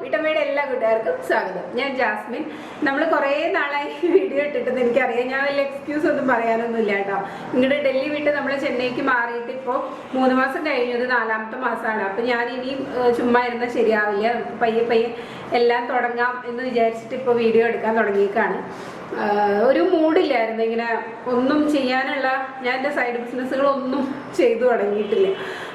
വീട്ടമ്മയുടെ എല്ലാ കൂട്ടുകാർക്കും സ്വാഗതം. ഞാൻ ജാസ്മിൻ. നമ്മൾ കുറേ നാളായി വീഡിയോ ഇട്ടിട്ടെന്ന് എനിക്കറിയാം. ഞാൻ വലിയ എക്സ്ക്യൂസ് ഒന്നും പറയാനൊന്നുമില്ല കേട്ടോ. ഇങ്ങോട്ട് ഡൽഹി വിട്ട് നമ്മൾ ചെന്നൈക്ക് മാറിയിട്ട് ഇപ്പോൾ 3 മാസം കഴിഞ്ഞു. ഇത് 4ാമത്തെ മാസമാണ്. അപ്പം ഞാൻ ഇനിയും ചുമ്മാ ഇരുന്നാൽ ശരിയാവില്ല. നമുക്ക് പയ്യെ പയ്യെ എല്ലാം തുടങ്ങാം എന്ന് വിചാരിച്ചിട്ട് ഇപ്പോൾ വീഡിയോ എടുക്കാൻ തുടങ്ങിയേക്കാണ്. ഒരു മൂഡില്ലായിരുന്നു ഇങ്ങനെ ഒന്നും ചെയ്യാനുള്ള. ഞാൻ എൻ്റെ സൈഡ് ബിസിനസ്സുകളൊന്നും ചെയ്തു തുടങ്ങിയിട്ടില്ല.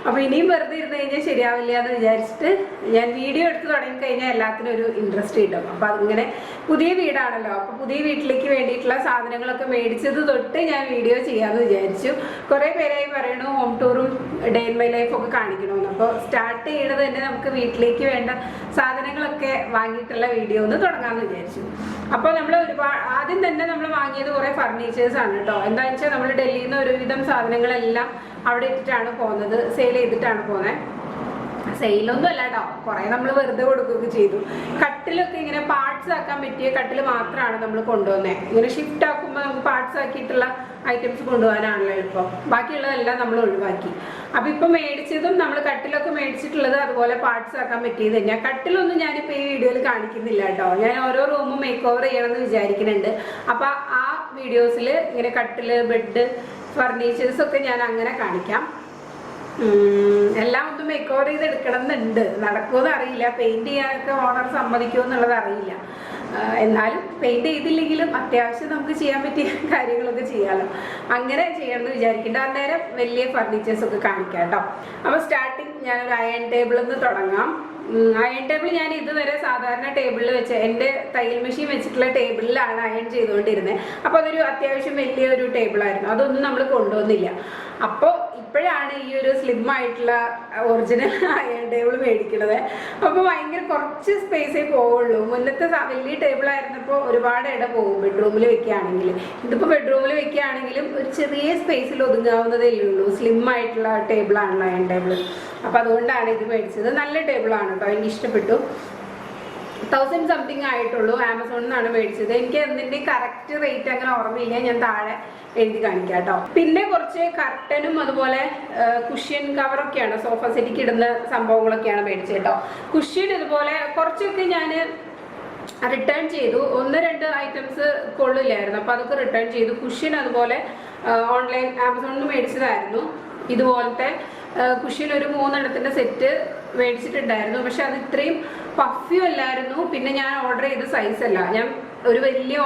അപ്പോൾ ഇനിയും വെറുതെ ഇരുന്ന് കഴിഞ്ഞാൽ ശരിയാവില്ല എന്ന് വിചാരിച്ചിട്ട് ഞാൻ വീഡിയോ എടുത്ത് തുടങ്ങിക്കഴിഞ്ഞാൽ എല്ലാത്തിനും ഒരു ഇൻട്രസ്റ്റ് കിട്ടും. അപ്പോൾ അതിങ്ങനെ പുതിയ വീടാണല്ലോ, അപ്പോൾ പുതിയ വീട്ടിലേക്ക് വേണ്ടിയിട്ടുള്ള സാധനങ്ങളൊക്കെ മേടിച്ചത് തൊട്ട് ഞാൻ വീഡിയോ ചെയ്യാമെന്ന് വിചാരിച്ചു. കുറേ പേരായി പറയണു ഹോം ടൂറും ഡേ ഇൻ മൈ ലൈഫൊക്കെ കാണിക്കണമെന്ന്. അപ്പോൾ സ്റ്റാർട്ട് ചെയ്യണത് തന്നെ നമുക്ക് വീട്ടിലേക്ക് വേണ്ട സാധനങ്ങളൊക്കെ വാങ്ങിയിട്ടുള്ള വീഡിയോ ഒന്ന് തുടങ്ങാമെന്ന് വിചാരിച്ചു. അപ്പോൾ നമ്മൾ ആദ്യം തന്നെ നമ്മൾ വാങ്ങിയത് കുറേ ഫർണിച്ചേഴ്സാണ് കേട്ടോ. എന്താണെന്ന് വെച്ചാൽ നമ്മൾ ഡൽഹിയിൽ നിന്ന് ഒരുവിധം സാധനങ്ങളെല്ലാം അവിടെ ഇട്ടിട്ടാണ് പോകുന്നത്, സെയിൽ ചെയ്തിട്ടാണ് പോകുന്നത്. സെയിലൊന്നും അല്ല കേട്ടോ, കുറേ നമ്മൾ വെറുതെ കൊടുക്കുകയൊക്കെ ചെയ്തു. കട്ടിലൊക്കെ ഇങ്ങനെ പാർട്സ് ആക്കാൻ പറ്റിയ കട്ടിൽ മാത്രമാണ് നമ്മൾ കൊണ്ടുവന്നത്. ഇങ്ങനെ ഷിഫ്റ്റ് ആക്കുമ്പോൾ നമുക്ക് പാർട്സ് ആക്കിയിട്ടുള്ള ഐറ്റംസ് കൊണ്ടുപോകാനാണല്ലോ എളുപ്പം. ബാക്കിയുള്ളതെല്ലാം നമ്മൾ ഒഴിവാക്കി. അപ്പോൾ ഇപ്പം മേടിച്ചതും നമ്മൾ കട്ടിലൊക്കെ മേടിച്ചിട്ടുള്ളത് അതുപോലെ പാർട്സ് ആക്കാൻ പറ്റിയത് തന്നെയാണ്. കട്ടിലൊന്നും ഞാനിപ്പോൾ ഈ വീഡിയോയിൽ കാണിക്കുന്നില്ല കേട്ടോ. ഞാൻ ഓരോ റൂമും മേക്ക് ഓവർ ചെയ്യണമെന്ന് വിചാരിക്കുന്നുണ്ട്. അപ്പോൾ ആ വീഡിയോസിൽ ഇങ്ങനെ കട്ടിൽ, ബെഡ്, ഫർണിച്ചേഴ്സൊക്കെ ഞാൻ അങ്ങനെ കാണിക്കാം. എല്ലാം ഒന്ന് മേക്ക് ഓവർ ചെയ്ത് എടുക്കണം എന്നുണ്ട്. നടക്കുമെന്ന് അറിയില്ല. പെയിൻറ് ചെയ്യാനൊക്കെ ഓണർ സമ്മതിക്കുമോ എന്നുള്ളത് അറിയില്ല. എന്നാലും പെയിൻറ് ചെയ്തില്ലെങ്കിലും അത്യാവശ്യം നമുക്ക് ചെയ്യാൻ പറ്റിയ കാര്യങ്ങളൊക്കെ ചെയ്യാമല്ലോ. അങ്ങനെ ചെയ്യണമെന്ന് വിചാരിക്കേണ്ട. അന്നേരം വലിയ ഫർണിച്ചേഴ്സൊക്കെ കാണിക്കാം കേട്ടോ. അപ്പോൾ സ്റ്റാർട്ടിങ് ഞാനൊരു അയൺ ടേബിളിൽ നിന്ന് തുടങ്ങാം. അയൺ ടേബിൾ ഞാൻ ഇതുവരെ സാധാരണ ടേബിളിൽ വെച്ച് എൻ്റെ തയ്യൽ മെഷീൻ വെച്ചിട്ടുള്ള ടേബിളിലാണ് അയൺ ചെയ്തുകൊണ്ടിരുന്നത്. അപ്പോൾ അതൊരു അത്യാവശ്യം വലിയൊരു ടേബിളായിരുന്നു. അതൊന്നും നമ്മൾ കൊണ്ടുവന്നില്ല. അപ്പോൾ ഇപ്പോഴാണ് ഈ ഒരു സ്ലിം ആയിട്ടുള്ള ഒറിജിനൽ അയൺ ടേബിൾ മേടിക്കുന്നത്. അപ്പോൾ ഭയങ്കര കുറച്ച് സ്പേസേ പോവുള്ളൂ. മുന്നത്തെ വലിയ ടേബിൾ ആയിരുന്നപ്പോൾ ഒരുപാട് ഇട പോകും ബെഡ്റൂമിൽ വെക്കുകയാണെങ്കിൽ. ഇതിപ്പോൾ ബെഡ്റൂമിൽ വെക്കുകയാണെങ്കിലും ഒരു ചെറിയ സ്പേസിൽ ഒതുങ്ങാവുന്നതേ ഉള്ളൂ. സ്ലിം ആയിട്ടുള്ള ടേബിളാണല്ലോ അയൺ ടേബിൾ. അപ്പോൾ അതുകൊണ്ടാണ് ഇത് മേടിച്ചത്. നല്ല ടേബിളാണ് കേട്ടോ, എനിക്ക് ഇഷ്ടപ്പെട്ടു. 1000 സംതിങ് ആയിട്ടുള്ളൂ. ആമസോണിൽ നിന്നാണ് മേടിച്ചത്. എനിക്ക് എന്തിൻ്റെ കറക്റ്റ് റേറ്റ് അങ്ങനെ ഓർമ്മയില്ല. ഞാൻ താഴെ എഴുതി കാണിക്കാം കേട്ടോ. പിന്നെ കുറച്ച് കർട്ടനും അതുപോലെ കുഷ്യൻ കവറൊക്കെയാണ്, സോഫ സെറ്റിക്ക് ഇടുന്ന സംഭവങ്ങളൊക്കെയാണ് മേടിച്ചത് കേട്ടോ. കുഷ്യൻ ഇതുപോലെ കുറച്ചൊക്കെ ഞാൻ റിട്ടേൺ ചെയ്തു. 1-2 ഐറ്റംസ് കൊള്ളില്ലായിരുന്നു. അപ്പോൾ അതൊക്കെ റിട്ടേൺ ചെയ്തു. കുഷ്യൻ അതുപോലെ ഓൺലൈൻ ആമസോണിൽ നിന്ന് മേടിച്ചതായിരുന്നു. ഇതുപോലത്തെ കുഷ്യൻ ഒരു 3 എണ്ണത്തിൻ്റെ സെറ്റ് മേടിച്ചിട്ടുണ്ടായിരുന്നു. പക്ഷെ അത് ഇത്രയും പഫ്യും അല്ലായിരുന്നു. പിന്നെ ഞാൻ ഓർഡർ ചെയ്ത സൈസല്ല. ഞാൻ ഒരു വലിയ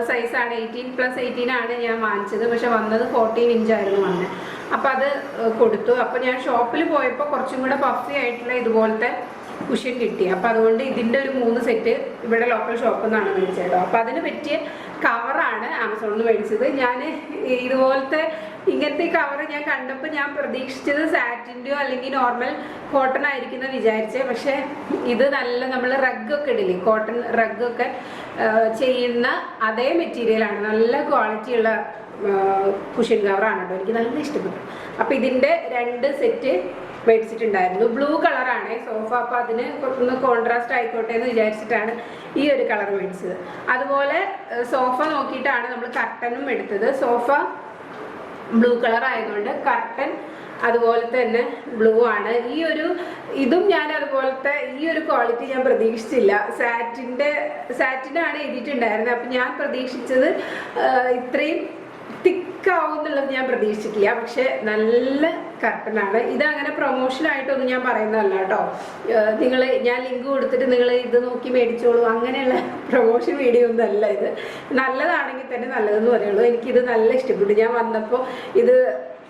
സൈസാണ്, 18+18 ആണ് ഞാൻ വാങ്ങിച്ചത്. പക്ഷെ വന്നത് 14 ഇഞ്ചായിരുന്നു വന്നത്. അപ്പം അത് കൊടുത്തു. അപ്പം ഞാൻ ഷോപ്പിൽ പോയപ്പോൾ കുറച്ചും കൂടെ പഫി ആയിട്ടുള്ള ഇതുപോലത്തെ കുഷ്യൻ കിട്ടി. അപ്പം അതുകൊണ്ട് ഇതിൻ്റെ ഒരു 3 സെറ്റ് ഇവിടെ ലോക്കൽ ഷോപ്പിൽ നിന്നാണ് മേടിച്ചത് കേട്ടോ. അപ്പം അതിന് പറ്റിയ കവറാണ് ആമസോണിൽ നിന്ന് മേടിച്ചത്. ഞാൻ ഇതുപോലത്തെ ഇങ്ങനത്തെ കവർ ഞാൻ കണ്ടപ്പോൾ ഞാൻ പ്രതീക്ഷിച്ചത് സാറ്റിൻ്റെയോ അല്ലെങ്കിൽ നോർമൽ കോട്ടൺ ആയിരിക്കുന്ന വിചാരിച്ചത്. പക്ഷേ ഇത് നല്ല നമ്മൾ റഗ്ഗൊക്കെ ഇടില്ലേ, കോട്ടൺ റഗ്ഗൊക്കെ ചെയ്യുന്ന അതേ മെറ്റീരിയലാണ്. നല്ല ക്വാളിറ്റിയുള്ള കുഷ്യൻ കവറാണ് കേട്ടോ. എനിക്ക് നല്ല ഇഷ്ടപ്പെട്ടു. അപ്പോൾ ഇതിൻ്റെ 2 സെറ്റ് മേടിച്ചിട്ടുണ്ടായിരുന്നു. ബ്ലൂ കളറാണ് സോഫ. അപ്പോൾ അതിന് ഒന്ന് കോൺട്രാസ്റ്റ് ആയിക്കോട്ടെ എന്ന് വിചാരിച്ചിട്ടാണ് ഈ ഒരു കളർ മേടിച്ചത്. അതുപോലെ സോഫ നോക്കിയിട്ടാണ് നമ്മൾ കർട്ടനും എടുത്തത്. സോഫ ബ്ലൂ കളർ ആയതുകൊണ്ട് കർട്ടൻ അതുപോലെ തന്നെ ബ്ലൂ ആണ്. ഇതും ഞാൻ അതുപോലത്തെ ഈ ഒരു ക്വാളിറ്റി ഞാൻ പ്രതീക്ഷിച്ചില്ല. സാറ്റിനാണ് എഴുതിയിട്ടുണ്ടായിരുന്നത്. അപ്പം ഞാൻ പ്രതീക്ഷിച്ചത് ഇത്രയും തിക്കാവും എന്നുള്ളത് ഞാൻ പ്രതീക്ഷിച്ചിട്ടില്ല. പക്ഷെ നല്ല കർട്ടനാണ്. ഇതങ്ങനെ പ്രൊമോഷനായിട്ടൊന്നും ഞാൻ പറയുന്നതല്ല കേട്ടോ. ഞാൻ ലിങ്ക് കൊടുത്തിട്ട് നിങ്ങൾ ഇത് നോക്കി മേടിച്ചോളൂ അങ്ങനെയുള്ള പ്രൊമോഷൻ വീഡിയോ ഒന്നും അല്ല ഇത്. നല്ലതാണെങ്കിൽ തന്നെ നല്ലതെന്ന് പറയുള്ളൂ. എനിക്കിത് നല്ല ഇഷ്ടപ്പെട്ടു. ഞാൻ വന്നപ്പോൾ ഇത്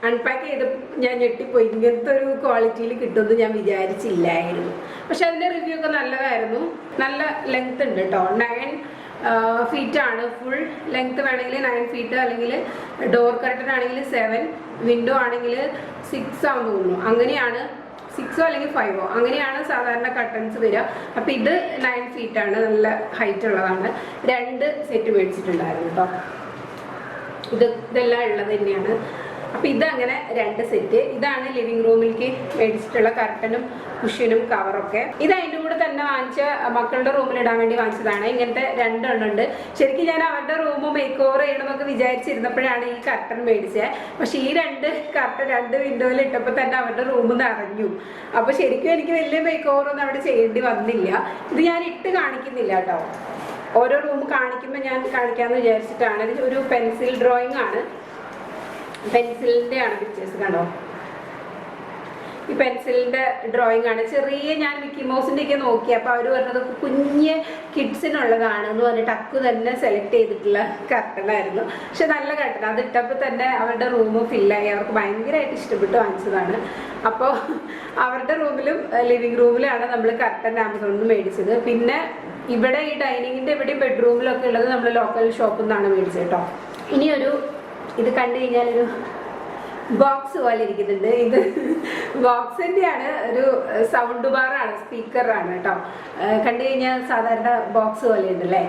അൺപാക്ക് ചെയ്തപ്പോൾ ഞാൻ ഞെട്ടിപ്പോയി. ഇങ്ങനത്തെ ഒരു ക്വാളിറ്റിയിൽ കിട്ടുമെന്ന് ഞാൻ വിചാരിച്ചില്ലായിരുന്നു. പക്ഷെ അതിൻ്റെ റിവ്യൂ ഒക്കെ നല്ലതായിരുന്നു. നല്ല ലെങ്ത് ഉണ്ട് കേട്ടോ. 9 ഫീറ്റാണ് ഫുൾ ലെങ്ത്. വേണമെങ്കിൽ 9 ഫീറ്റ്, അല്ലെങ്കിൽ ഡോർ കർട്ടൻ ആണെങ്കിൽ 7, വിൻഡോ ആണെങ്കിൽ 6 ആണെന്ന് തോന്നുന്നു. അങ്ങനെയാണ് 6 അല്ലെങ്കിൽ 5 അങ്ങനെയാണ് സാധാരണ കർട്ടൻസ് വരിക. അപ്പോൾ ഇത് 9 ഫീറ്റാണ്, നല്ല ഹൈറ്റ് ഉള്ളതാണ്. 2 സെറ്റ് മേടിച്ചിട്ടുണ്ടായിരുന്നു കേട്ടോ. ഇതെല്ലാം ഉള്ളത് തന്നെയാണ്. അപ്പോൾ ഇതങ്ങനെ 2 സെറ്റ്. ഇതാണ് ലിവിംഗ് റൂമിലേക്ക് മേടിച്ചിട്ടുള്ള കർട്ടനും കുഷ്യനും കവറൊക്കെ. ഇത് അതിൻ്റെ കൂടെ തന്നെ വാങ്ങിച്ച മക്കളുടെ റൂമിൽ ഇടാൻ വേണ്ടി വാങ്ങിച്ചതാണ്. ഇങ്ങനത്തെ 2 എണ്ണം ഉണ്ട്. ശരിക്കും ഞാൻ അവരുടെ റൂം മേക്ക് ഓവർ ചെയ്യണമെന്നൊക്കെ വിചാരിച്ചിരുന്നപ്പോഴാണ് ഈ കർട്ടൻ മേടിച്ചത്. പക്ഷെ ഈ 2 കർട്ടൻ 2 വിൻഡോയിൽ ഇട്ടപ്പോൾ തന്നെ അവരുടെ റൂം നിറഞ്ഞു. അപ്പോൾ ശരിക്കും എനിക്ക് വലിയ മേക്ക് ഓവറൊന്നും അവിടെ ചെയ്യേണ്ടി വന്നില്ല. ഇത് ഞാൻ ഇട്ട് കാണിക്കുന്നില്ല കേട്ടോ, ഓരോ റൂം കാണിക്കുമ്പോൾ ഞാൻ കാണിക്കാമെന്ന് വിചാരിച്ചിട്ടാണ്. ഇത് ഒരു പെൻസിൽ ഡ്രോയിങ് ആണ്, പെൻസിലിൻ്റെ ആണ് പിക്ചേഴ്സ്. കണ്ടോ, ഈ പെൻസിലിൻ്റെ ഡ്രോയിങ് ആണ്. ചെറിയ ഞാൻ മിക്കി മൗസിൻ്റെ ഒക്കെ നോക്കി, അപ്പോൾ അവർ പറഞ്ഞത് കുഞ്ഞ് കിഡ്സിനുള്ളതാണ് എന്ന് പറഞ്ഞിട്ട് അക്കു തന്നെ സെലക്ട് ചെയ്തിട്ടുള്ള കർട്ടനായിരുന്നു. പക്ഷെ നല്ല കർട്ടൻ, അത് ഇട്ടപ്പോൾ തന്നെ അവരുടെ റൂം ഫില്ലായി. അവർക്ക് ഭയങ്കരമായിട്ട് ഇഷ്ടപ്പെട്ട് വാങ്ങിച്ചതാണ്. അപ്പോൾ അവരുടെ റൂമിലും ലിവിങ് റൂമിലാണ് നമ്മൾ കർട്ടൻ ആമസോണിൽ നിന്ന് മേടിച്ചത്. പിന്നെ ഇവിടെ ഈ ഡൈനിങ്ങിൻ്റെ ഇവിടെയും ബെഡ്റൂമിലൊക്കെ ഉള്ളത് നമ്മൾ ലോക്കൽ ഷോപ്പിൽ നിന്നാണ് മേടിച്ചത് കേട്ടോ. ഇനിയൊരു ഇത് കണ്ടു കഴിഞ്ഞാലൊരു ബോക്സ് പോലെ ഇരിക്കുന്നുണ്ട്. ഇത് ബോക്സിൻ്റെയാണ്, ഒരു സൗണ്ട് ബാറാണ്, സ്പീക്കറാണ് കേട്ടോ. കണ്ടു കഴിഞ്ഞാൽ സാധാരണ ബോക്സ് പോലെ ഉണ്ടല്ലേ.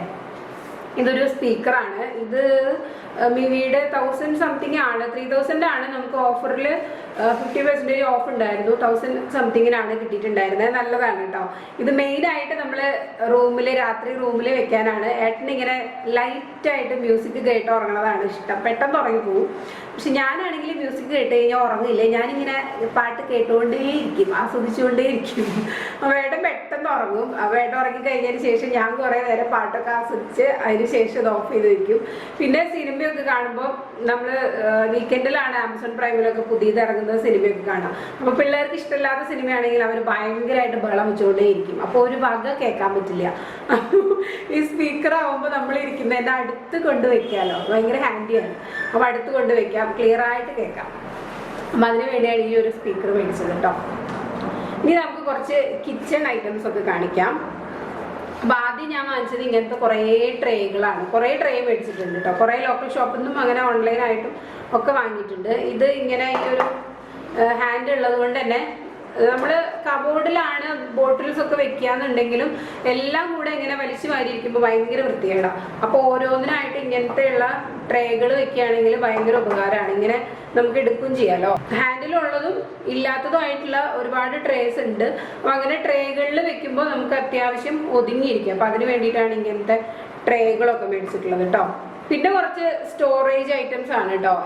ഇതൊരു സ്പീക്കറാണ്. ഇത് മിവിയുടെ 1000 സംതിങ് ആണ്, 3000 ആണ്. നമുക്ക് ഓഫറിൽ 50% ഓഫ് ഉണ്ടായിരുന്നു. 1000 സംതിങ്ങിനാണ് കിട്ടിയിട്ടുണ്ടായിരുന്നത്. നല്ലതാണ് കേട്ടോ. ഇത് മെയിനായിട്ട് നമ്മൾ റൂമിൽ, രാത്രി റൂമിൽ വെക്കാനാണ്. ഏട്ടനിങ്ങനെ ലൈറ്റായിട്ട് മ്യൂസിക് കേട്ട് ഉറങ്ങണതാണ് ഇഷ്ടം. പെട്ടെന്ന് ഉറങ്ങിപ്പോവും. പക്ഷെ ഞാനാണെങ്കിൽ മ്യൂസിക് കേട്ട് കഴിഞ്ഞാൽ ഉറങ്ങില്ല. ഞാനിങ്ങനെ പാട്ട് കേട്ടുകൊണ്ടേയിരിക്കും, ആസ്വദിച്ചുകൊണ്ടേയിരിക്കും. അപ്പോൾ ഏട്ടൻ പെട്ടെന്ന് ഉറങ്ങും. അപ്പോൾ ഏട്ടൻ ഉറങ്ങി കഴിഞ്ഞതിന് ശേഷം ഞാൻ കുറേ നേരം പാട്ടൊക്കെ ആസ്വദിച്ച് അതിന് ശേഷം ഇത് ഓഫ് ചെയ്ത് വയ്ക്കും. പിന്നെ സിനിമയൊക്കെ കാണുമ്പോൾ നമ്മൾ വീക്കെൻഡിലാണ് ആമസോൺ പ്രൈമിലൊക്കെ പുതിയത് ഇറങ്ങുന്ന സിനിമയൊക്കെ കാണാം. അപ്പോൾ പിള്ളേർക്ക് ഇഷ്ടമില്ലാത്ത സിനിമയാണെങ്കിൽ അവർ ഭയങ്കരമായിട്ട് ബഹളം വെച്ചുകൊണ്ടേയിരിക്കും. അപ്പോൾ ഒരു വക കേൾക്കാൻ പറ്റില്ല. ഈ സ്പീക്കർ ആവുമ്പോൾ നമ്മൾ ഇരിക്കുന്നതിൻ്റെ അടുത്ത് കൊണ്ടുവയ്ക്കാമല്ലോ, ഭയങ്കര ഹാൻഡിയാണ്. അപ്പോൾ അടുത്ത് കൊണ്ടുവയ്ക്കാം, ക്ലിയർ ആയിട്ട് കേൾക്കാം. അപ്പം അതിന് വേണ്ടിയാണ് ഈ ഒരു സ്പീക്കർ മേടിച്ചത് കേട്ടോ. ഇനി നമുക്ക് കുറച്ച് കിച്ചൺ ഐറ്റംസ് ഒക്കെ കാണിക്കാം. അപ്പോൾ ആദ്യം ഞാൻ വാങ്ങിച്ചത് ഇങ്ങനത്തെ കുറേ ട്രേകളാണ്. കുറേ ട്രേ മേടിച്ചിട്ടുണ്ട് കേട്ടോ. കുറേ ലോക്കൽ ഷോപ്പിൽ നിന്നും അങ്ങനെ ഓൺലൈനായിട്ടും ഒക്കെ വാങ്ങിയിട്ടുണ്ട്. ഇത് ഇങ്ങനെ ഈ ഒരു ഹാൻഡ് ഉള്ളത് കൊണ്ട് തന്നെ നമ്മൾ കബോർഡിലാണ് ബോട്ടിൽസ് ഒക്കെ വെക്കുകയെന്നുണ്ടെങ്കിലും എല്ലാം കൂടെ ഇങ്ങനെ വലിച്ചു വാരിയിരിക്കുമ്പോൾ ഭയങ്കര വൃത്തികേടാണ്. അപ്പോൾ ഓരോന്നിനായിട്ട് ഇങ്ങനത്തെയുള്ള ട്രേകൾ വെക്കുകയാണെങ്കിൽ ഭയങ്കര ഉപകാരമാണ്. ഇങ്ങനെ നമുക്ക് എടുക്കുകയും ചെയ്യാമല്ലോ. ഹാൻഡിലുള്ളതും ഇല്ലാത്തതുമായിട്ടുള്ള ഒരുപാട് ട്രേസ് ഉണ്ട്. അപ്പോൾ അങ്ങനെ ട്രേകളിൽ വെക്കുമ്പോൾ നമുക്ക് അത്യാവശ്യം ഒതുങ്ങിയിരിക്കും. അപ്പോൾ അതിന് വേണ്ടിയിട്ടാണ് ഇങ്ങനത്തെ ട്രേകളൊക്കെ മേടിച്ചിട്ടുള്ളത് കേട്ടോ. പിന്നെ കുറച്ച് സ്റ്റോറേജ് ഐറ്റംസ് ആണ് കേട്ടോ.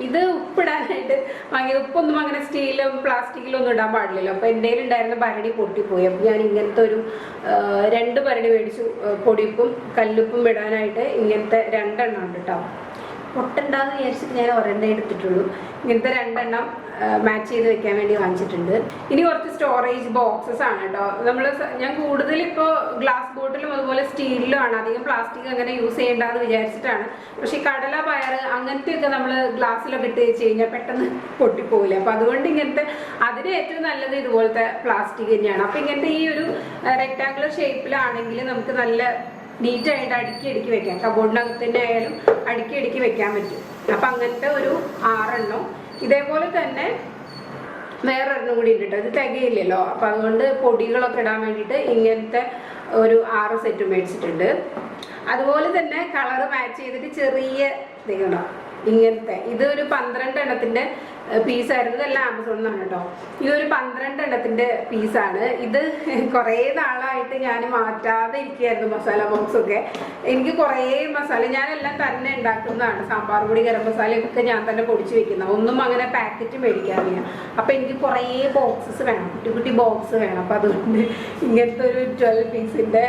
ഇത് ഉപ്പിടാനായിട്ട് വാങ്ങിയത്. ഉപ്പൊന്നും അങ്ങനെ സ്റ്റീലും പ്ലാസ്റ്റിക്കിലും ഒന്നും ഇടാൻ പാടില്ലല്ലോ. അപ്പോൾ എൻ്റെ ഉണ്ടായിരുന്ന ഭരണി പൊട്ടിപ്പോയി. അപ്പോൾ ഞാൻ ഇങ്ങനത്തെ ഒരു 2 ഭരണി മേടിച്ചു. പൊടിപ്പും കല്ലുപ്പും ഇടാനായിട്ട് ഇങ്ങനത്തെ 2 എണ്ണം ഉണ്ട് കേട്ടോ. പൊട്ടുണ്ടാന്ന് വിചാരിച്ചിട്ട് ഞാൻ ഒരെണ്ണം എടുത്തിട്ടുള്ളൂ. ഇങ്ങനത്തെ 2 എണ്ണം മാച്ച് ചെയ്ത് വെക്കാൻ വേണ്ടി വാങ്ങിച്ചിട്ടുണ്ട്. ഇനി കുറച്ച് സ്റ്റോറേജ് ബോക്സസ് ആണ് കേട്ടോ. ഞാൻ കൂടുതൽ ഇപ്പോൾ ഗ്ലാസ് ബോട്ടിലും അതുപോലെ സ്റ്റീലിലും ആണ്. അധികം പ്ലാസ്റ്റിക് അങ്ങനെ യൂസ് ചെയ്യേണ്ടെന്ന് വിചാരിച്ചിട്ടാണ്. പക്ഷേ ഈ കടല, പയർ അങ്ങനത്തെയൊക്കെ നമ്മൾ ഗ്ലാസ്സിലൊക്കെ ഇട്ട് വെച്ച് കഴിഞ്ഞാൽ പെട്ടെന്ന് പൊട്ടിപ്പോകില്ല. അപ്പോൾ അതുകൊണ്ട് ഇങ്ങനത്തെ അതിന് ഏറ്റവും നല്ലത് ഇതുപോലത്തെ പ്ലാസ്റ്റിക് തന്നെയാണ്. അപ്പോൾ ഇങ്ങനത്തെ ഈ ഒരു റെക്ടാങ്കുലർ ഷേപ്പിലാണെങ്കിൽ നമുക്ക് നല്ല നീറ്റായിട്ട് അടുക്കി വെക്കാം. കബോർഡിനകത്ത് തന്നെ ആയാലും അടുക്കി വെക്കാൻ പറ്റും. അപ്പം അങ്ങനത്തെ ഒരു 6 എണ്ണം. ഇതേപോലെ തന്നെ വേറൊരെണ്ണം കൂടി ഉണ്ട് കേട്ടോ. ഇത് തികയില്ലല്ലോ. അപ്പം അതുകൊണ്ട് പൊടികളൊക്കെ ഇടാൻ വേണ്ടിയിട്ട് ഇങ്ങനത്തെ ഒരു 6 സെറ്റ് മേടിച്ചിട്ടുണ്ട്. അതുപോലെ തന്നെ കളറ് മാച്ച് ചെയ്തിട്ട് ചെറിയ ഇതുണ്ടോ ഇങ്ങനത്തെ. ഇതൊരു 12 എണ്ണത്തിൻ്റെ പീസായിരുന്നു. ഇതെല്ലാം ആമസോണിൽ നിന്നാണ് കേട്ടോ. ഇതൊരു 12 എണ്ണത്തിൻ്റെ പീസാണ്. ഇത് കുറേ നാളായിട്ട് ഞാൻ മാറ്റാതെ ഇരിക്കുകയായിരുന്നു മസാല ബോക്സൊക്കെ. എനിക്ക് കുറേ മസാല ഞാനെല്ലാം തന്നെ ഉണ്ടാക്കുന്നതാണ്. സാമ്പാർ പൊടി, ഗരം മസാലയൊക്കെ ഞാൻ തന്നെ പൊടിച്ച് വെക്കുന്നത്. ഒന്നും അങ്ങനെ പാക്കറ്റ് മേടിക്കാറില്ല. അപ്പോൾ എനിക്ക് കുറേ ബോക്സസ് വേണം, കുട്ടി ബോക്സ് വേണം. അപ്പോൾ അതുകൊണ്ട് ഇങ്ങനത്തെ ഒരു 12 പീസിൻ്റെ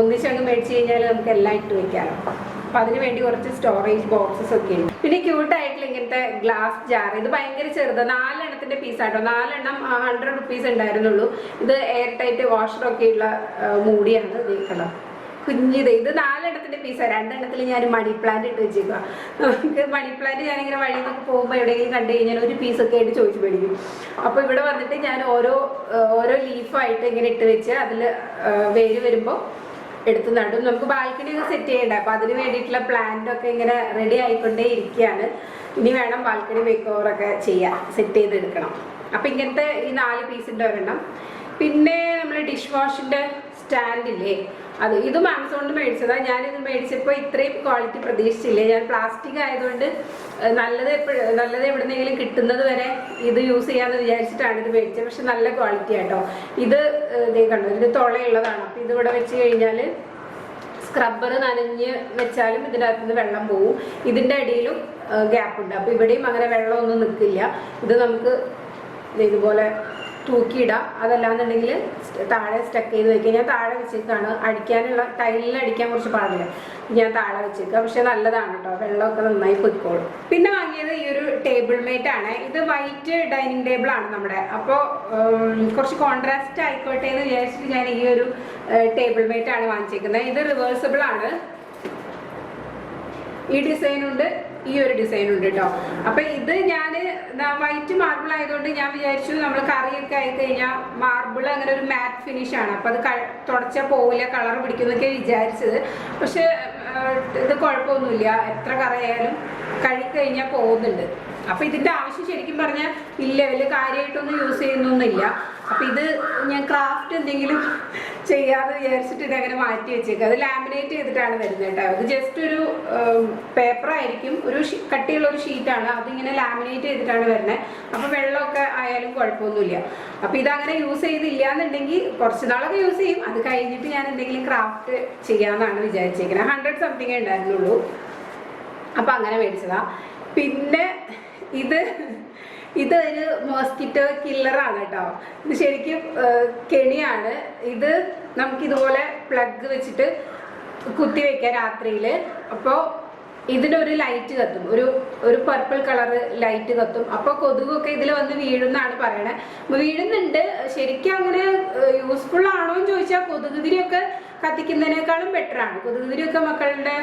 ഒന്നിച്ചങ്ങ് മേടിച്ച് കഴിഞ്ഞാൽ നമുക്ക് എല്ലാം ഇട്ട് വെക്കാമല്ലോ. അപ്പം അതിന് വേണ്ടി കുറച്ച് സ്റ്റോറേജ് ബോക്സസ് ഒക്കെ ഉണ്ട്. പിന്നെ ക്യൂട്ടായിട്ടുള്ള ഇങ്ങനത്തെ ഗ്ലാസ് ജാർ. ഇത് ഭയങ്കര ചെറുത്, 4 എണ്ണത്തിൻ്റെ പീസാട്ടോ. 4 എണ്ണം 100 റുപ്പീസ് ഉണ്ടായിരുന്നുള്ളൂ. ഇത് എയർ ടൈറ്റ് വാഷറൊക്കെ ഉള്ള മൂടിയാണ്. ഇതേക്കല്ലോ കുഞ്ഞിത്. ഇത് 4 എണ്ണത്തിൻ്റെ പീസാണ്. 2 എണ്ണത്തിൽ ഞാൻ മണി പ്ലാന്റ് ഇട്ട് വെച്ചേക്കുക. നമുക്ക് മണി പ്ലാന്റ് ഞാനിങ്ങനെ വഴിയിൽ നിന്നൊക്കെ പോകുമ്പോൾ എവിടെയെങ്കിലും കണ്ടു കഴിഞ്ഞാൽ ഒരു പീസൊക്കെ ആയിട്ട് ചോദിച്ചു മേടിക്കും. അപ്പോൾ ഇവിടെ വന്നിട്ട് ഞാൻ ഓരോ ലീഫായിട്ട് ഇങ്ങനെ ഇട്ട് വെച്ച് അതിൽ വേര് വരുമ്പോൾ എടുത്ത് നടും. നമുക്ക് ബാൽക്കണി ഒക്കെ സെറ്റ് ചെയ്യണ്ട. അപ്പോൾ അതിന് വേണ്ടിയിട്ടുള്ള പ്ലാന്റൊക്കെ ഇങ്ങനെ റെഡി ആയിക്കൊണ്ടേ ഇരിക്കുകയാണ്. ഇനി വേണം ബാൽക്കണി മേക്ക് ഓവറൊക്കെ ചെയ്യാൻ, സെറ്റ് ചെയ്തെടുക്കണം. അപ്പം ഇങ്ങനത്തെ ഈ 4 പീസിൻ്റെ ഒരെണ്ണം. പിന്നെ നമ്മൾ ഡിഷ് വാഷിൻ്റെ സ്റ്റാൻഡില്ലേ, അത് ഇതും ആമസോണിൽ മേടിച്ചതാണ്. ഞാനിത് മേടിച്ചപ്പോൾ ഇത്രയും ക്വാളിറ്റി പ്രതീക്ഷിച്ചില്ല. ഞാൻ പ്ലാസ്റ്റിക് ആയതുകൊണ്ട് നല്ലത് എവിടെന്നെങ്കിലും കിട്ടുന്നത് വരെ ഇത് യൂസ് ചെയ്യാമെന്ന് വിചാരിച്ചിട്ടാണ് ഇത് മേടിച്ചത്. പക്ഷെ നല്ല ക്വാളിറ്റി ആട്ടോ. ഇത് ഇതേ കണ്ടോ, ഇതിന് തുളയുള്ളതാണ്. അപ്പം ഇതിവിടെ വെച്ച് കഴിഞ്ഞാൽ സ്ക്രബ്ബർ നനഞ്ഞ് വെച്ചാലും ഇതിനകത്ത് നിന്ന് വെള്ളം പോവും. ഇതിൻ്റെ അടിയിലും ഗ്യാപ്പുണ്ട്. അപ്പോൾ ഇവിടെയും അങ്ങനെ വെള്ളമൊന്നും നിൽക്കില്ല. ഇത് നമുക്ക് ഇതുപോലെ തൂക്കിയിടാം. അതല്ലാന്നുണ്ടെങ്കിൽ താഴെ സ്റ്റക്ക് ചെയ്ത് വെക്കുക. ഞാൻ താഴെ വെച്ചേക്കാണ്. അടിക്കാനുള്ള ടൈലിൽ അടിക്കാൻ കുറച്ച് പാടില്ല, ഞാൻ താഴെ വെച്ചേക്കുക. പക്ഷെ നല്ലതാണ് കേട്ടോ, വെള്ളമൊക്കെ നന്നായി പൊയ്ക്കോളും. പിന്നെ വാങ്ങിയത് ഈ ഒരു ടേബിൾ മേറ്റ് ആണ്. ഇത് വൈറ്റ് ഡൈനിങ് ടേബിൾ ആണ് നമ്മുടെ. അപ്പോൾ കുറച്ച് കോൺട്രാസ്റ്റ് ആയിക്കോട്ടെ എന്ന് വിചാരിച്ചിട്ട് ഞാൻ ഈ ഒരു ടേബിൾ മേറ്റ് ആണ് വാങ്ങിച്ചേക്കുന്നത്. ഇത് റിവേഴ്സിബിൾ ആണ്. ഈ ഡിസൈനുണ്ട്, ഈ ഒരു ഡിസൈൻ ഉണ്ട് കേട്ടോ. അപ്പൊ ഇത് ഞാൻ വൈറ്റ് മാർബിൾ ആയതുകൊണ്ട് ഞാൻ വിചാരിച്ചു നമ്മൾ കറിയൊക്കെ ആയി കഴിഞ്ഞാൽ മാർബിൾ അങ്ങനെ ഒരു മാറ്റ് ഫിനിഷ് ആണ്, അപ്പൊ അത് തുടച്ചാൽ പോവില്ല, കളർ പിടിക്കുന്നൊക്കെ വിചാരിച്ചത്. പക്ഷെ ഇത് കുഴപ്പമൊന്നുമില്ല, എത്ര കറിയായാലും കഴുകിക്കഴിഞ്ഞാൽ പോകുന്നുണ്ട്. അപ്പൊ ഇതിന്റെ ആവശ്യം ശരിക്കും പറഞ്ഞാൽ ഇല്ല, വലിയ കാര്യമായിട്ടൊന്നും യൂസ് ചെയ്യുന്നൊന്നുമില്ല. അപ്പൊ ഇത് ഞാൻ ക്രാഫ്റ്റ് എന്തെങ്കിലും ചെയ്യാതെ വിചാരിച്ചിട്ട് ഇതങ്ങനെ മാറ്റി വെച്ചേക്കുക. അത് ലാമിനേറ്റ് ചെയ്തിട്ടാണ് വരുന്നത് കേട്ടോ. ഇത് ജസ്റ്റ് ഒരു പേപ്പർ ആയിരിക്കും, ഒരു കട്ടിയുള്ള ഒരു ഷീറ്റാണ്. അതിങ്ങനെ ലാമിനേറ്റ് ചെയ്തിട്ടാണ് വരുന്നത്. അപ്പൊ വെള്ളമൊക്കെ ആയാലും കുഴപ്പമൊന്നുമില്ല. അപ്പൊ ഇതങ്ങനെ യൂസ് ചെയ്തില്ല എന്നുണ്ടെങ്കിൽ കുറച്ച് നാളൊക്കെ യൂസ് ചെയ്യും. അത് കഴിഞ്ഞിട്ട് ഞാൻ എന്തെങ്കിലും ക്രാഫ്റ്റ് ചെയ്യാമെന്നാണ് വിചാരിച്ചേക്കുന്നത്. 100 സംതിങ് ഉണ്ടായിരുന്നുള്ളൂ. അപ്പൊ അങ്ങനെ മേടിച്ചതാ. പിന്നെ ഇതൊരു മോസ്കിറ്റോ കില്ലറാണ് കേട്ടോ. ഇത് ശരിക്കും കെണിയാണ്. ഇത് നമുക്കിതുപോലെ പ്ലഗ് വെച്ചിട്ട് കുത്തി വെക്കാം രാത്രിയിൽ. അപ്പോൾ ഇതിനൊരു ലൈറ്റ് കത്തും, ഒരു പർപ്പിൾ കളർ ലൈറ്റ് കത്തും. അപ്പോൾ കൊതുകൊക്കെ ഇതിൽ വന്ന് വീഴുന്നാണ് പറയണേ. വീഴുന്നുണ്ട്. ശരിക്കും അങ്ങനെ യൂസ്ഫുൾ ആണോ എന്ന് ചോദിച്ചാൽ കൊതുകുതിരിയൊക്കെ കത്തിക്കുന്നതിനേക്കാളും ബെറ്ററാണ്. കൊതുകുതിരിയൊക്കെ മക്കളുടെ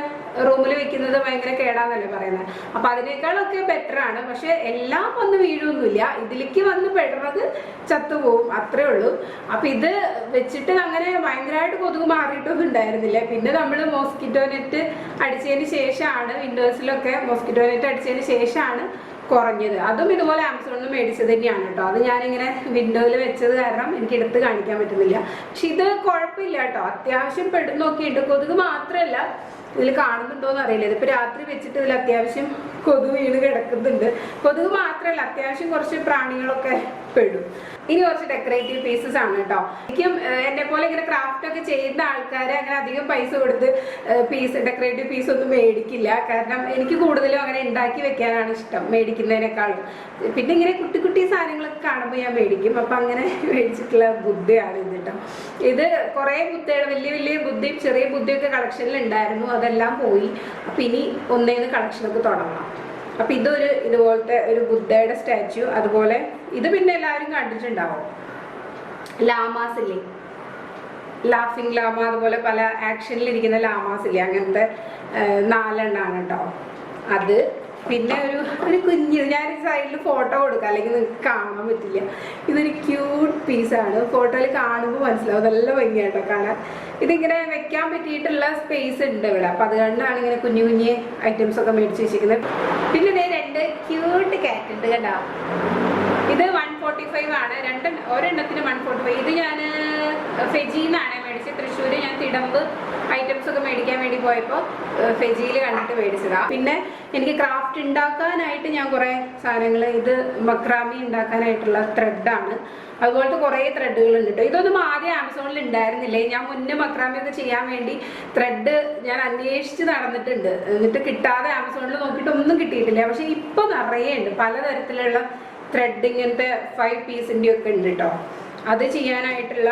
റൂമിൽ വെക്കുന്നത് ഭയങ്കര കേടാന്നല്ലേ പറയുന്നത്. അപ്പൊ അതിനേക്കാളൊക്കെ ബെറ്ററാണ്. പക്ഷെ എല്ലാം വന്ന് വീഴൊന്നുമില്ല, ഇതിലേക്ക് വന്ന് പെടുന്നത് ചത്തുപോകും, അത്രേ ഉള്ളൂ. അപ്പൊ ഇത് വെച്ചിട്ട് അങ്ങനെ ഭയങ്കരമായിട്ട് കൊതുക് മാറിയിട്ടൊന്നും ഉണ്ടായിരുന്നില്ല. പിന്നെ നമ്മൾ മോസ്കിറ്റോ നെറ്റ് അടിച്ചതിന് ശേഷമാണ്, വിൻഡോസിലൊക്കെ മോസ്കിറ്റോ നെറ്റ് അടിച്ചതിന് ശേഷമാണ് കുറഞ്ഞത്. അതും ഇതുപോലെ ആമസോണിൽ നിന്ന് മേടിച്ചത് തന്നെയാണ് കേട്ടോ. അത് ഞാനിങ്ങനെ വിൻഡോയിൽ വെച്ചത് കാരണം എനിക്ക് എടുത്ത് കാണിക്കാൻ പറ്റുന്നില്ല. പക്ഷെ ഇത് കുഴപ്പമില്ല കേട്ടോ, അത്യാവശ്യം പെടുന്നൊക്കെയുണ്ട്. കൊതുക് മാത്രമല്ല, ഇതിൽ കാണുന്നുണ്ടോയെന്ന് അറിയില്ല, ഇതിപ്പോൾ രാത്രി വെച്ചിട്ട് ഇതിൽ അത്യാവശ്യം കൊതുക് വീണ് കിടക്കുന്നുണ്ട്. കൊതുക് മാത്രമല്ല, അത്യാവശ്യം കുറച്ച് പ്രാണികളൊക്കെ പെടും. ഇനി കുറച്ച് ഡെക്കറേറ്റീവ് പീസസ് ആണ് കേട്ടോ. എനിക്കും എന്നെ പോലെ ഇങ്ങനെ ക്രാഫ്റ്റ് ഒക്കെ ചെയ്യുന്ന ആൾക്കാരെ അങ്ങനെ അധികം പൈസ കൊടുത്ത് ഡെക്കറേറ്റീവ് പീസ് ഒന്നും മേടിക്കില്ല. കാരണം എനിക്ക് കൂടുതലും അങ്ങനെ ഉണ്ടാക്കി വെക്കാനാണ് ഇഷ്ടം മേടിക്കുന്നതിനേക്കാളും. പിന്നെ ഇങ്ങനെ കുട്ടി കുട്ടി സാധനങ്ങളൊക്കെ കാണുമ്പോൾ ഞാൻ മേടിക്കും. അപ്പം അങ്ങനെ മേടിച്ചിട്ടുള്ള ബുദ്ധയാണ് ഇത് കേട്ടോ. ഇത് കുറേ ബുദ്ധയുടെ വലിയ വലിയ ബുദ്ധിയും ചെറിയ ബുദ്ധിയൊക്കെ കളക്ഷനിൽ ഉണ്ടായിരുന്നു, അതെല്ലാം പോയി. അപ്പം ഇനി ഒന്നേന്ന് കളക്ഷനൊക്കെ തുടങ്ങണം. അപ്പം ഇതുപോലത്തെ ഒരു ബുദ്ധയുടെ സ്റ്റാച്യു. അതുപോലെ ഇത് പിന്നെ എല്ലാവരും കണ്ടിട്ടുണ്ടാവും, ലാമാസ് ഇല്ലേ, ലാഫിംഗ് ലാമ, അതുപോലെ പല ആക്ഷനിലിരിക്കുന്ന ലാമാസ് ഇല്ലേ, അങ്ങനത്തെ 4 എണ്ണമാണ് കേട്ടോ അത്. പിന്നെ ഒരു കുഞ്ഞ്, ഞാൻ സൈഡിൽ ഫോട്ടോ കൊടുക്കാം, അല്ലെങ്കിൽ നിങ്ങൾക്ക് കാണാൻ പറ്റില്ല. ഇതൊരു ക്യൂട്ട് പീസാണ്, ഫോട്ടോയിൽ കാണുമ്പോൾ മനസ്സിലാവും, നല്ല ഭംഗിയാട്ടോ കാണാൻ. ഇതിങ്ങനെ വെക്കാൻ പറ്റിയിട്ടുള്ള സ്പേസ് ഉണ്ട് ഇവിടെ. അപ്പം അതുകൊണ്ടാണ് ഇങ്ങനെ കുഞ്ഞു കുഞ്ഞ് ഐറ്റംസ് ഒക്കെ മേടിച്ച് വെച്ചിരിക്കുന്നത്. പിന്നെ ഇതേ 2 ക്യൂട്ട് കാറ്റ് ഉണ്ട് കേട്ടോ. ഇത് 145 ആണ്, ഒരെണ്ണത്തിന് 145. ഇത് ഞാൻ ഫെജിന്നാണ് മേടിച്ചത്. തൃശ്ശൂർ ഞാൻ തിടമ്പ് ഐറ്റംസ് ഒക്കെ മേടിക്കാൻ വേണ്ടി പോയപ്പോൾ ഫെജിയിൽ കണ്ടിട്ട് മേടിച്ചതാ. പിന്നെ എനിക്ക് ക്രാഫ്റ്റ് ഉണ്ടാക്കാനായിട്ട് ഞാൻ കുറേ സാധനങ്ങൾ, ഇത് മക്രാമി ഉണ്ടാക്കാനായിട്ടുള്ള ത്രെഡാണ്. അതുപോലത്തെ കുറേ ത്രെഡുകൾ ഉണ്ട് കേട്ടോ. ഇതൊന്നും ആദ്യം ആമസോണിൽ ഉണ്ടായിരുന്നില്ലേ. ഞാൻ മുന്നേ മക്രാമിയൊക്കെ ചെയ്യാൻ വേണ്ടി ത്രെഡ് ഞാൻ അന്വേഷിച്ച് നടന്നിട്ടുണ്ട്, എന്നിട്ട് കിട്ടാതെ ആമസോണിൽ നോക്കിയിട്ടൊന്നും കിട്ടിയിട്ടില്ല. പക്ഷെ ഇപ്പൊ നിറയെ ഉണ്ട് പലതരത്തിലുള്ള ത്രെഡ്, ഇങ്ങനത്തെ 5 പീസിൻ്റെ ഒക്കെ ഉണ്ട് കേട്ടോ. അത് ചെയ്യാനായിട്ടുള്ള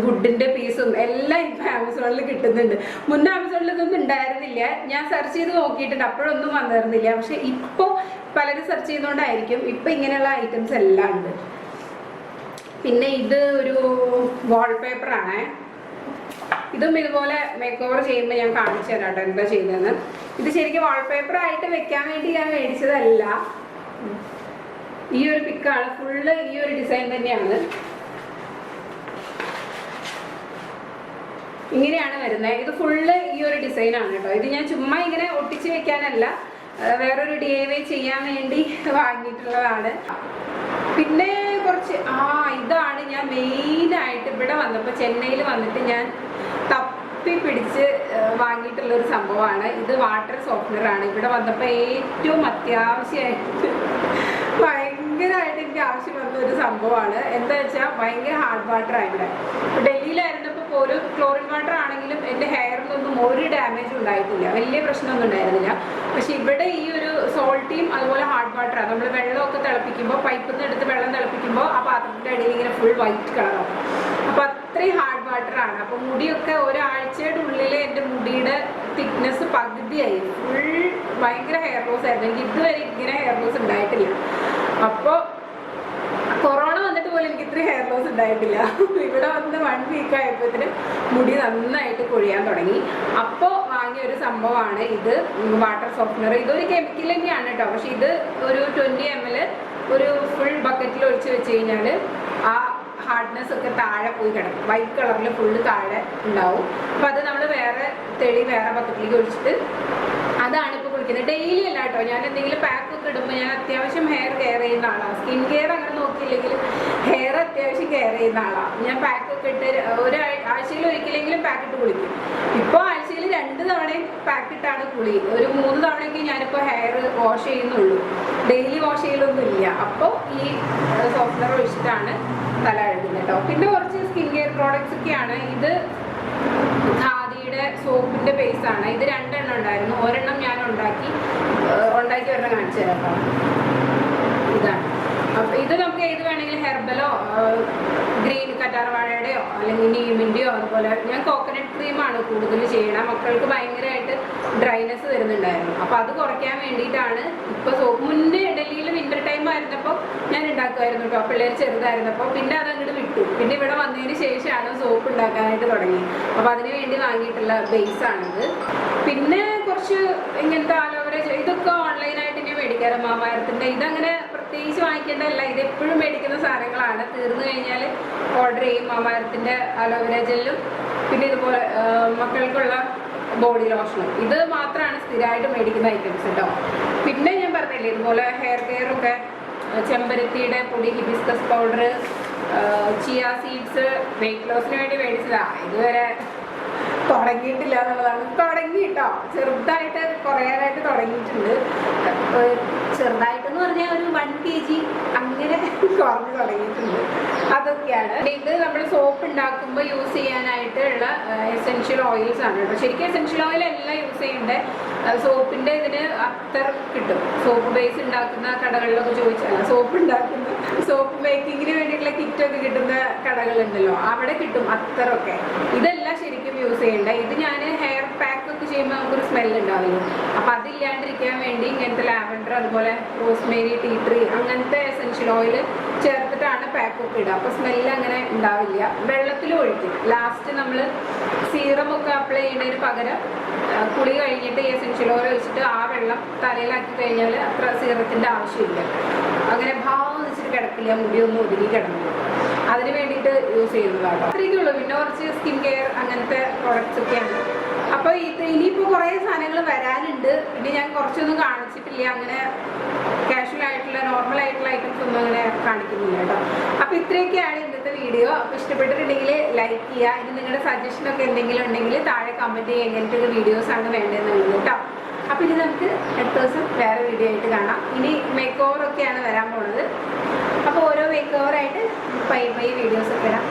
വുഡിന്റെ പീസും എല്ലാം ഇപ്പൊ ആമസോണിൽ കിട്ടുന്നുണ്ട്. മുന്നേ ആമസോണിൽ ഇതൊന്നും ഉണ്ടായിരുന്നില്ല. ഞാൻ സെർച്ച് ചെയ്ത് നോക്കിയിട്ടുണ്ട്, അപ്പോഴൊന്നും വന്നിരുന്നില്ല. പക്ഷെ ഇപ്പോൾ പലരും സെർച്ച് ചെയ്യുന്നതുകൊണ്ടായിരിക്കും ഇപ്പൊ ഇങ്ങനെയുള്ള ഐറ്റംസ് എല്ലാം ഉണ്ട്. പിന്നെ ഇത് ഒരു വാൾപേപ്പറാണ്. ഇതും ഇതുപോലെ മേക്ക് ഓവർ ചെയ്യുമ്പോൾ ഞാൻ കാണിച്ചു തരാം കേട്ടോ എന്താ ചെയ്തതെന്ന്. ഇത് ശരിക്കും വാൾപേപ്പർ ആയിട്ട് വെക്കാൻ വേണ്ടി ഞാൻ മേടിച്ചതല്ല. ഈ ഒരു പിക്കാണ്, ഫുള്ള് ഈ ഒരു ഡിസൈൻ തന്നെയാണ്. ഇങ്ങനെയാണ് വരുന്നത്. ഇത് ഫുള്ള് ഈ ഒരു ഡിസൈനാണ് കേട്ടോ. ഇത് ഞാൻ ചുമ്മാ ഇങ്ങനെ ഒട്ടിച്ച് വെക്കാനല്ല, വേറൊരു DIY ചെയ്യാൻ വേണ്ടി വാങ്ങിയിട്ടുള്ളതാണ്. പിന്നെ കുറച്ച് ഇതാണ് ഞാൻ മെയിനായിട്ട് ഇവിടെ വന്നപ്പോൾ ചെന്നൈയിൽ വന്നിട്ട് ഞാൻ തപ്പി പിടിച്ച് വാങ്ങിയിട്ടുള്ളൊരു സംഭവമാണ് ഇത്. വാട്ടർ സോഫ്റ്റ്വെയറാണ്. ഇവിടെ വന്നപ്പോൾ ഏറ്റവും അത്യാവശ്യമായിട്ട് ഭയങ്കരമായിട്ട് എനിക്ക് ആവശ്യം വന്ന ഒരു സംഭവമാണ്. എന്താ വെച്ചാൽ ഭയങ്കര ഹാർഡ് വാട്ടറാണ് ഇവിടെ. ഡൽഹിയിലായിരുന്നപ്പോൾ പോലും ക്ലോറിൻ വാട്ടർ ആണെങ്കിലും എൻ്റെ ഹെയറിനൊന്നും ഒരു ഡാമേജും ഉണ്ടായിട്ടില്ല, വലിയ പ്രശ്നമൊന്നും ഉണ്ടായിരുന്നില്ല. പക്ഷെ ഇവിടെ ഈ ഒരു സോൾട്ടിയും അതുപോലെ ഹാർഡ് വാട്ടറാണ്. നമ്മൾ വെള്ളമൊക്കെ തിളപ്പിക്കുമ്പോൾ പൈപ്പിൽ നിന്ന് എടുത്ത് വെള്ളം തിളപ്പിക്കുമ്പോൾ ആ പാത്രത്തിൻ്റെ അടിയിൽ ഇങ്ങനെ ഫുൾ വൈറ്റ് കളറാവും. അപ്പോൾ അത്രയും ഹാർഡ് വാട്ടറാണ്. അപ്പോൾ മുടിയൊക്കെ ഒരാഴ്ചയുടെ ഉള്ളിൽ എൻ്റെ മുടിയുടെ തിക്നെസ് പകുതിയായി. ഫുൾ ഭയങ്കര ഹെയർ ലോസ് ആയിരുന്നു. എനിക്ക് ഇതുവരെ ഇങ്ങനെ ഹെയർ ലോസ് ഉണ്ടായിട്ടില്ല. അപ്പോൾ കൊറോണ വന്നിട്ട് പോലും എനിക്ക് ഇത്രയും ഹെയർ ലോസ് ഉണ്ടായിട്ടില്ല. ഇവിടെ വന്ന് 1 വീക്ക് ആയപ്പോഴത്തേനും മുടി നന്നായിട്ട് കൊഴിയാൻ തുടങ്ങി. അപ്പോൾ വാങ്ങിയ ഒരു സംഭവമാണ് ഇത്, വാട്ടർ സോഫ്റ്റ്വെയർ. ഇതൊരു കെമിക്കൽ തന്നെയാണ് കേട്ടോ. പക്ഷെ ഇത് ഒരു 20 ml ഒരു ഫുൾ ബക്കറ്റിൽ ഒഴിച്ച് വെച്ച് കഴിഞ്ഞാൽ ആ ഹാർഡ്നെസ് ഒക്കെ താഴെ പോയി കിടക്കും. വൈറ്റ് കളറിൽ ഫുള്ള് താഴെ ഉണ്ടാവും. അപ്പോൾ അത് നമ്മൾ വേറെ ബക്കറ്റിലേക്ക് ഒഴിച്ചിട്ട് അതാണ് ഇപ്പോൾ കുളിക്കുന്നത്. ഡെയിലി അല്ല കേട്ടോ. ഞാൻ എന്തെങ്കിലും പാക്കൊക്കെ ഇടുമ്പോൾ ഞാൻ അത്യാവശ്യം ഹെയർ കെയർ ചെയ്യുന്ന ആളാണ്. സ്കിൻ കെയർ അങ്ങനെ നോക്കിയില്ലെങ്കിൽ ഹെയർ അത്യാവശ്യം കെയർ ചെയ്യുന്ന ആളാണ്. ഞാൻ പാക്കൊക്കെ ഇട്ട് ആഴ്ചയിൽ ഒരിക്കലെങ്കിലും പാക്കിട്ട് കുളിക്കും. ഇപ്പോൾ ആഴ്ചയിൽ 2 തവണയും പാക്കിട്ടാണ് കുളി. ഒരു 3 തവണയൊക്കെ ഞാനിപ്പോൾ ഹെയർ വാഷ് ചെയ്യുന്നുള്ളൂ. ഡെയിലി വാഷ് ചെയ്യലൊന്നുമില്ല. അപ്പോൾ ഈ സോഫ്റ്റ്വെയർ ഒഴിച്ചിട്ടാണ് തല കഴുകുന്നത് കേട്ടോ. പിന്നെ കുറച്ച് സ്കിൻ കെയർ പ്രോഡക്റ്റ്സ് ഒക്കെയാണ്. ഇത് ഖാദിയുടെ സോപ്പിന്റെ ബേസ് ആണ്. ഇത് 2 എണ്ണം ഉണ്ടായിരുന്നു. ഒരെണ്ണം ഞാൻ ഉണ്ടാക്കി ഒരെണ്ണം കാണിച്ചു തരാം കേട്ടോ. ഇതാണ്. അപ്പോൾ ഇത് നമുക്ക് ഏത് വേണമെങ്കിലും ഹെർബലോ ഗ്രീൻ കറ്റാർവാഴയുടെയോ അല്ലെങ്കിൽ നീമിൻ്റെയോ അതുപോലെ ഞാൻ കോക്കനട്ട് ക്രീമാണ് കൂടുതൽ ചെയ്യണം. മക്കൾക്ക് ഭയങ്കരമായിട്ട് ഡ്രൈനെസ് വരുന്നുണ്ടായിരുന്നു. അപ്പോൾ അത് കുറയ്ക്കാൻ വേണ്ടിയിട്ടാണ് ഇപ്പോൾ സോപ്പ്. മുന്നേ ഡൽഹിയിൽ വിൻ്റർ ടൈം ആയിരുന്നപ്പോൾ ഞാൻ ഉണ്ടാക്കുമായിരുന്നു കേട്ടോ, പിള്ളേർ ചെറുതായിരുന്നപ്പോൾ. പിന്നെ അത് അങ്ങോട്ട് വിട്ടു. പിന്നെ ഇവിടെ വന്നതിന് ശേഷമാണ് സോപ്പ് ഉണ്ടാക്കാനായിട്ട് തുടങ്ങി. അപ്പോൾ അതിന് വേണ്ടി വാങ്ങിയിട്ടുള്ള ബേസാണിത്. പിന്നെ കുറച്ച് ഇങ്ങനത്തെ ആലോവേര, ഇതൊക്കെ ഓൺലൈനായിട്ട് ഞാൻ മേടിക്കാറ്. മാമാരത്തിൻ്റെ ഇതങ്ങനെ പ്രത്യേകിച്ച് വാങ്ങിക്കേണ്ടതല്ല. ഇത് എപ്പോഴും മേടിക്കുന്ന സാധനങ്ങളാണ്. തീർന്നു കഴിഞ്ഞാൽ ഓർഡർ ചെയ്യും. മാമാരത്തിൻ്റെ അലോവേര ജെല്ലും പിന്നെ ഇതുപോലെ മക്കൾക്കുള്ള ബോഡി ലോഷനും. ഇത് മാത്രമാണ് സ്ഥിരമായിട്ട് മേടിക്കുന്ന ഐറ്റംസ് കേട്ടോ. പിന്നെ ഞാൻ പറഞ്ഞില്ലേ ഇതുപോലെ ഹെയർ കെയറൊക്കെ ചെമ്പരത്തിയുടെ പൊടി, hibiscus powder, chia seeds weight ലോസിന് വേണ്ടി മേടിച്ചതാണ്. ഇതുവരെ തുടങ്ങിയിട്ടില്ല എന്നുള്ളതാണ്. തുടങ്ങി കേട്ടോ, ചെറുതായിട്ട് കുറേയായിട്ട് തുടങ്ങിയിട്ടുണ്ട്. ചെറുതായിട്ടെന്ന് പറഞ്ഞാൽ ഒരു 1 kg അങ്ങനെ കുറഞ്ഞ് തുടങ്ങിയിട്ടുണ്ട്. അതൊക്കെയാണ്. ഇത് നമ്മൾ സോപ്പ് ഉണ്ടാക്കുമ്പോൾ യൂസ് ചെയ്യാനായിട്ടുള്ള എസെൻഷ്യൽ ഓയിൽസ് ആണ് കേട്ടോ. ശരിക്കും എസെൻഷ്യൽ ഓയിൽ എല്ലാം യൂസ് ചെയ്യേണ്ടത്. സോപ്പിൻ്റെ ഇതിന് അത്തർ കിട്ടും. സോപ്പ് ബേസ് ഉണ്ടാക്കുന്ന കടകളിലൊക്കെ ചോദിച്ചാൽ സോപ്പ് മേക്കിങ്ങിന് വേണ്ടിയിട്ടുള്ള കിറ്റൊക്കെ കിട്ടുന്ന കടകളുണ്ടല്ലോ, അവിടെ കിട്ടും അത്തറൊക്കെ. ഇതെല്ലാം ശരിക്കും യൂസ് ചെയ്യേണ്ടത്. ഇത് ഞാൻ ഹെയർ പാക്ക് ഒക്കെ ചെയ്യുമ്പോൾ നമുക്കൊരു സ്മെല്ല് ഉണ്ടാവില്ല. അപ്പം അതില്ലാണ്ടിരിക്കാൻ വേണ്ടി ഇങ്ങനത്തെ ലാവൻഡർ അതുപോലെ റോസ്മേരി, ടീ ട്രീ അങ്ങനത്തെ എസെൻഷ്യൽ ഓയിൽ ചേർത്തിട്ടാണ് പാക്കൊക്കെ ഇടുക. അപ്പോൾ സ്മെല്ല് അങ്ങനെ ഉണ്ടാവില്ല. വെള്ളത്തിൽ ഒഴിക്കും. ലാസ്റ്റ് നമ്മൾ സീറമൊക്കെ അപ്ലൈ ചെയ്യുന്നതിന് പകരം കുളി കഴിഞ്ഞിട്ട് ഈ എസെൻഷ്യൽ ഓയിൽ ഒഴിച്ചിട്ട് ആ വെള്ളം തലയിലാക്കി കഴിഞ്ഞാൽ അത്ര സീറത്തിൻ്റെ ആവശ്യമില്ല. അങ്ങനെ ഭാവം വെച്ചിട്ട് കിടക്കില്ല, മുടിയൊന്നും ഒതുങ്ങി കിടന്നില്ല. അതിന് വേണ്ടിയിട്ട് യൂസ് ചെയ്യുന്നതാണ്. അത്രയൊക്കെ ഉള്ളൂ. പിന്നെ കുറച്ച് സ്കിൻ കെയർ അങ്ങനത്തെ പ്രോഡക്റ്റ്സ് ഒക്കെയാണ്. അപ്പോൾ ഇനിയിപ്പോൾ കുറേ സാധനങ്ങൾ വരാനുണ്ട്. പിന്നെ ഞാൻ കുറച്ചൊന്നും കാണിച്ചിട്ടില്ല. അങ്ങനെ കാഷ്വൽ ആയിട്ടുള്ള നോർമൽ ആയിട്ടുള്ള ഐറ്റംസ് ഒന്നും അങ്ങനെ കാണിക്കുന്നില്ല കേട്ടോ. അപ്പോൾ ഇത്രയൊക്കെയാണ് ഇന്നത്തെ വീഡിയോ. അപ്പോൾ ഇഷ്ടപ്പെട്ടിട്ടുണ്ടെങ്കിൽ ലൈക്ക് ചെയ്യുക. ഇനി നിങ്ങളുടെ സജഷനൊക്കെ എന്തെങ്കിലും ഉണ്ടെങ്കിൽ താഴെ കമൻറ്റ് ചെയ്യുക എങ്ങനത്തെ വീഡിയോസാണ് വേണ്ടതെന്നുള്ളത് കേട്ടോ. അപ്പോൾ ഇനി നമുക്ക് അടുത്ത ദിവസം വേറെ വീഡിയോ ആയിട്ട് കാണാം. ഇനി മേക്ക് ഓവറൊക്കെയാണ് വരാൻ പോകുന്നത്. അപ്പോൾ ഓരോ മേക്ക് ഓവറായിട്ട് പയ്യെ വീഡിയോസൊക്കെ ഇടാം.